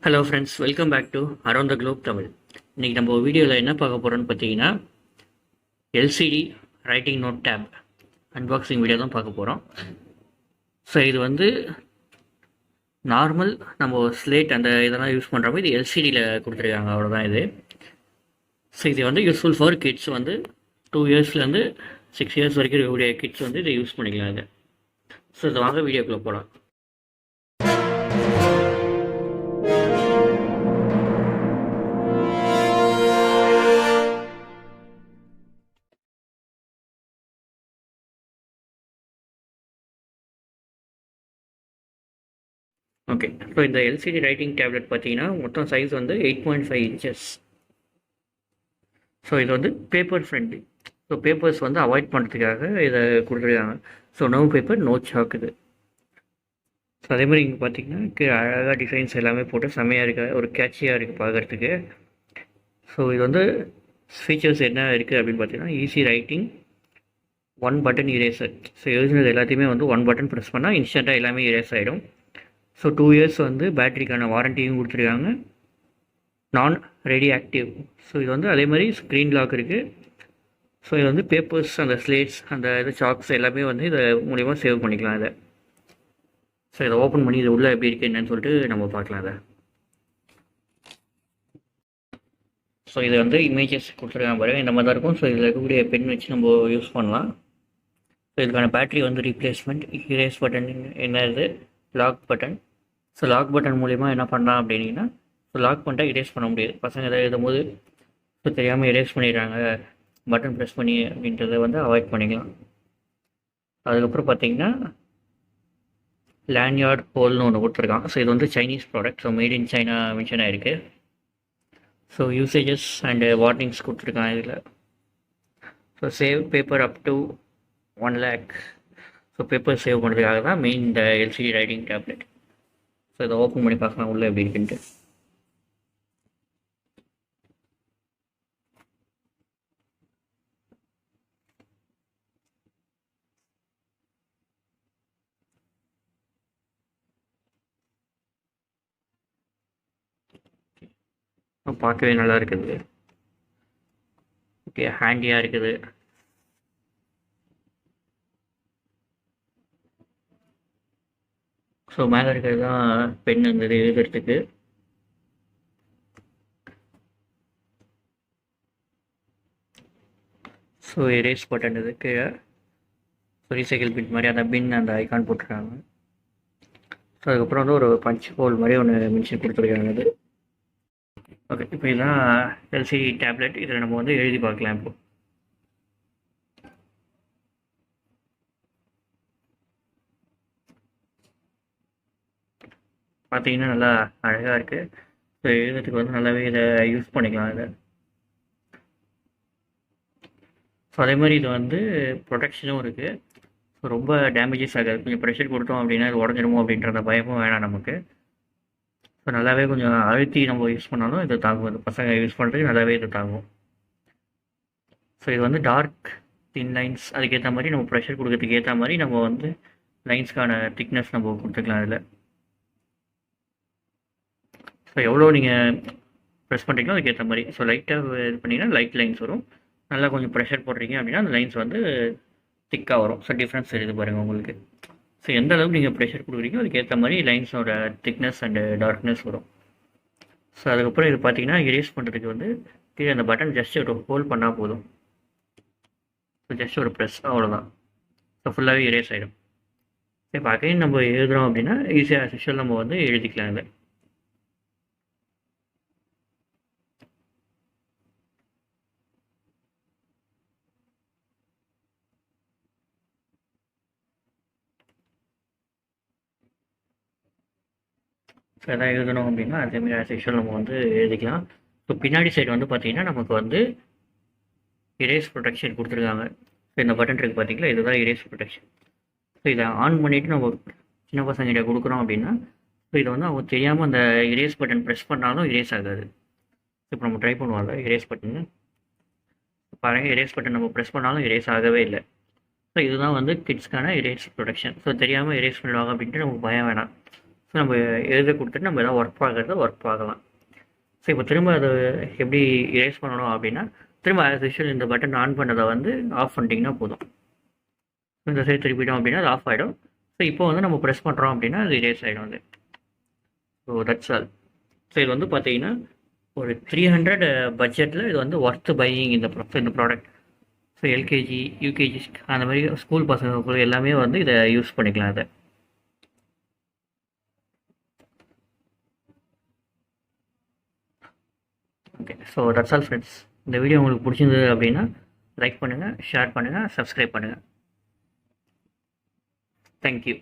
Hello friends, welcome back to around the globe Tamil. இன்றைக்கி நம்ம வீடியோவில் என்ன பார்க்க போகிறோன்னு பார்த்தீங்கன்னா, LCD writing note tab unboxing video தான் பார்க்க போகிறோம். ஸோ இது வந்து நார்மல் நம்ம ஸ்லேட் அந்த இதெல்லாம் யூஸ் பண்ணுறப்போ இது எல்சிடியில் கொடுத்துருக்காங்க, அவ்வளோதான் இது. ஸோ இது வந்து யூஸ்ஃபுல் ஃபார் கிட்ஸ் வந்து 2 இயர்ஸ்லேருந்து 6 இயர்ஸ் வரைக்கும் இருக்கக்கூடிய கிட்ஸ் வந்து இதை யூஸ் பண்ணிக்கலாம் இது. ஸோ இதை வாங்க வீடியோக்குள்ளே போகலாம். ஓகே, ஸோ இந்த எல்சிடி ரைட்டிங் டேப்லெட் பார்த்தீங்கன்னா மொத்தம் சைஸ் வந்து 8.5 இன்ச்சஸ். ஸோ இது வந்து பேப்பர் ஃப்ரெண்ட்லி. ஸோ பேப்பர்ஸ் வந்து அவாய்ட் பண்ணுறதுக்காக இதை கொடுத்துருக்காங்க. So no paper no chalk இது. ஸோ அதே மாதிரி இங்கே பார்த்தீங்கன்னா அழகாக டிசைன்ஸ் எல்லாமே போட்டு செம்மையாக இருக்க ஒரு கேட்சியாக இருக்குது பார்க்குறதுக்கு. ஸோ இது வந்து ஃபீச்சர்ஸ் என்ன இருக்குது அப்படின்னு பார்த்தீங்கன்னா, easy writing, 1 button eraser. So எழுதுனது எல்லாத்தையுமே வந்து 1 பட்டன் ப்ரெஸ் பண்ணால் இன்ஸ்டண்ட்டாக எல்லாமே இரேஸ் ஆகிடும். ஸோ 2 இயர்ஸ் வந்து பேட்டரிக்கான வாரண்டியும் கொடுத்துருக்காங்க. நான் ரெடி ஆக்டிவ். ஸோ இது வந்து அதே மாதிரி ஸ்க்ரீன் லாக் இருக்குது. ஸோ இது வந்து பேப்பர்ஸ், அந்த ஸ்லேட்ஸ், அந்த இது சாக்ஸ் எல்லாமே வந்து இதை மூலிமா சேவ் பண்ணிக்கலாம் இதை. ஸோ இதை ஓப்பன் பண்ணி இது உள்ளே எப்படி இருக்குது என்னன்னு சொல்லிட்டு நம்ம பார்க்கலாம் இதை. ஸோ இது வந்து இமேஜஸ் கொடுத்துருக்காங்க பாருங்கள், இந்த மாதிரி தான் இருக்கும். ஸோ இதில் இருக்கக்கூடிய பென் வச்சு நம்ம யூஸ் பண்ணலாம். ஸோ இதுக்கான பேட்டரி வந்து ரீப்ளேஸ்மெண்ட், இரேஸ் பட்டன் என்ன இது, lock button. So lock button மூலிமா என்ன பண்ணலாம் அப்படின்னா, ஸோ லாக் பண்ணிட்டா இரேஸ் பண்ண முடியாது. பசங்க எதாவது எழுதும்போது ஸோ தெரியாமல் இரேஸ் பண்ணிடுறாங்க பட்டன் ப்ரெஸ் பண்ணி அப்படின்றத வந்து அவாய்ட் பண்ணிக்கலாம். அதுக்கப்புறம் பார்த்தீங்கன்னா லேண்ட்யார்ட் ஹோல்னு ஒன்று கொடுத்துருக்கான். ஸோ இது வந்து Chinese product. So made in China mention ஆகிருக்கு. ஸோ யூசேஜஸ் அண்டு வார்னிங்ஸ் கொடுத்துருக்கான் இதில். So save paper up to 1 lakh. So paper save பண்ணுறதுக்காக தான் மெயின் இந்த எல்சிடி ரைட்டிங் டேப்லெட். ஸோ இதை ஓப்பன் பண்ணி பார்க்கலாம் உள்ளே எப்படி இருக்குன்ட்டு. பார்க்கவே நல்லா இருக்குது. ஓகே, ஹேண்டியாக இருக்குது. ஸோ மேலே இருக்கிறது தான் பென் இருந்தது எழுதுறதுக்கு. ஸோ எரேஸ் பட்டன் இது கீழே. ஸோ ரீசைக்கிள் பின் மாதிரி அந்த பின் அந்த ஐக்கான் போட்டிருக்காங்க. ஸோ அதுக்கப்புறம் வந்து ஒரு பஞ்ச் ஹோல் மாதிரி ஒன்று மென்ஷன் கொடுத்துருக்காங்க அது. ஓகே, இப்போ இதுதான் எல்சிடி டேப்லெட். இதில் நம்ம வந்து எழுதி பார்க்கலாம். இப்போ பார்த்தீங்கன்னா நல்லா அழகாக இருக்குது. ஸோ எழுதுறதுக்கு வந்து நல்லாவே இதை யூஸ் பண்ணிக்கலாம் இதை. ஸோ அதே மாதிரி இது வந்து ப்ரொடெக்ஷனும் இருக்குது. ஸோ ரொம்ப டேமேஜஸ் ஆகாது. கொஞ்சம் ப்ரெஷர் கொடுத்தோம் அப்படின்னா இது உடஞ்சிடுமோ அப்படின்ற அந்த பயமும் வேணாம் நமக்கு. ஸோ நல்லாவே கொஞ்சம் அழுத்தி நம்ம யூஸ் பண்ணாலும் இது தாங்கும். இது பசங்க யூஸ் பண்ணுறதுக்கு நல்லாவே இது தாங்கும். ஸோ இது வந்து டார்க் தின் லைன்ஸ், அதுக்கேற்ற மாதிரி நம்ம ப்ரெஷர் கொடுக்கறதுக்கு ஏற்ற மாதிரி நம்ம வந்து லைன்ஸ்க்கான திக்னஸ் நம்ம கொடுத்துக்கலாம் இதில். ஸோ எவ்வளோ நீங்கள் ப்ரெஸ் பண்ணுறீங்களோ அதுக்கேற்ற மாதிரி. ஸோ லைட்டாக இது பண்ணிங்கன்னா லைட் லைன்ஸ் வரும். நல்லா கொஞ்சம் ப்ரெஷர் போடுறீங்க அப்படின்னா அந்த லைன்ஸ் வந்து திக்காக வரும். ஸோ டிஃப்ரென்ஸ் தெரியுது பாருங்கள் உங்களுக்கு. ஸோ எந்த அளவுக்கு நீங்கள் ப்ரெஷர் கொடுக்குறீங்களோ அதுக்கேற்ற மாதிரி லைன்ஸோட திக்னஸ் அண்டு டார்க்னஸ் வரும். ஸோ அதுக்கப்புறம் இது பார்த்தீங்கன்னா இரேஸ் பண்ணுறதுக்கு வந்து கீழே அந்த பட்டன் ஜஸ்ட் ஒரு ஹோல்ட் பண்ணால் போதும். ஸோ ஜஸ்ட் ஒரு ப்ரெஸ், அவ்வளோதான். ஸோ ஃபுல்லாகவே இரேஸ் ஆகிடும். இப்போ அகைன் நம்ம எழுதுகிறோம் அப்படின்னா ஈஸியாக சிஷுவல் நம்ம வந்து எழுதிக்கலாம் இதை. ஸோ எதாவது எழுதணும் அப்படின்னா அதேமாதிரி ஆஸ் யூஷுவல் நம்ம வந்து எழுதிக்கலாம். ஸோ பின்னாடி சைடு வந்து பார்த்திங்கன்னா நமக்கு வந்து இரேஸ் ப்ரொடெக்ஷன் கொடுத்துருக்காங்க. ஸோ இந்த பட்டன் இருக்குது பார்த்தீங்களா, இதுதான் இரேஸ் ப்ரொடெக்ஷன். ஸோ இதை ஆன் பண்ணிவிட்டு நம்ம சின்ன பசங்கிட்ட கொடுக்குறோம் அப்படின்னா ஸோ இதை வந்து அவங்க தெரியாமல் அந்த இரேஸ் பட்டன் ப்ரெஸ் பண்ணாலும் இரேஸ் ஆகாது. இப்போ நம்ம ட்ரை பண்ணுவோம்ல இரேஸ் பட்டன் பாருங்கள், இரேஸ் பட்டன் நம்ம ப்ரெஸ் பண்ணாலும் இரேஸ் ஆகவே இல்லை. ஸோ இதுதான் வந்து கிட்ஸ்க்கான இரேஸ் ப்ரொடெக்ஷன். ஸோ தெரியாமல் இரேஸ் பண்ணிடுவாங்க அப்படின்ட்டு நமக்கு பயம் வேணாம். ஸோ நம்ம எழுத கொடுத்துட்டு நம்ம எதாவது ஒர்க் பார்க்கலாம். ஸோ இப்போ திரும்ப அதை எப்படி erase பண்ணணும் அப்படின்னா, திரும்ப ஆஸ் யூஷுவல் இந்த பட்டன் ஆன் பண்ணதை வந்து ஆஃப் பண்ணிட்டீங்கன்னா போதும். இந்த சைடு திருப்பிட்டோம் அப்படின்னா அது ஆஃப் ஆகிடும். ஸோ இப்போ வந்து நம்ம ப்ரெஸ் பண்ணுறோம் அப்படின்னா அது erase ஆகிடும் அது. So that's all. ஸோ இது வந்து பார்த்தீங்கன்னா ஒரு 300 பட்ஜெட்டில் இது வந்து ஒர்த் பையிங் இந்த ப்ராடக்ட். ஸோ எல்கேஜி, யூகேஜி அந்த மாதிரி ஸ்கூல் பசங்களுக்கு எல்லாமே வந்து இதை யூஸ் பண்ணிக்கலாம் அதை. Okay, so that's all friends. இந்த வீடியோ உங்களுக்கு பிடிச்சிருந்தது அப்படின்னா லைக் பண்ணுங்கள், ஷேர் பண்ணுங்கள், சப்ஸ்கிரைப் பண்ணுங்கள். தேங்க்யூ.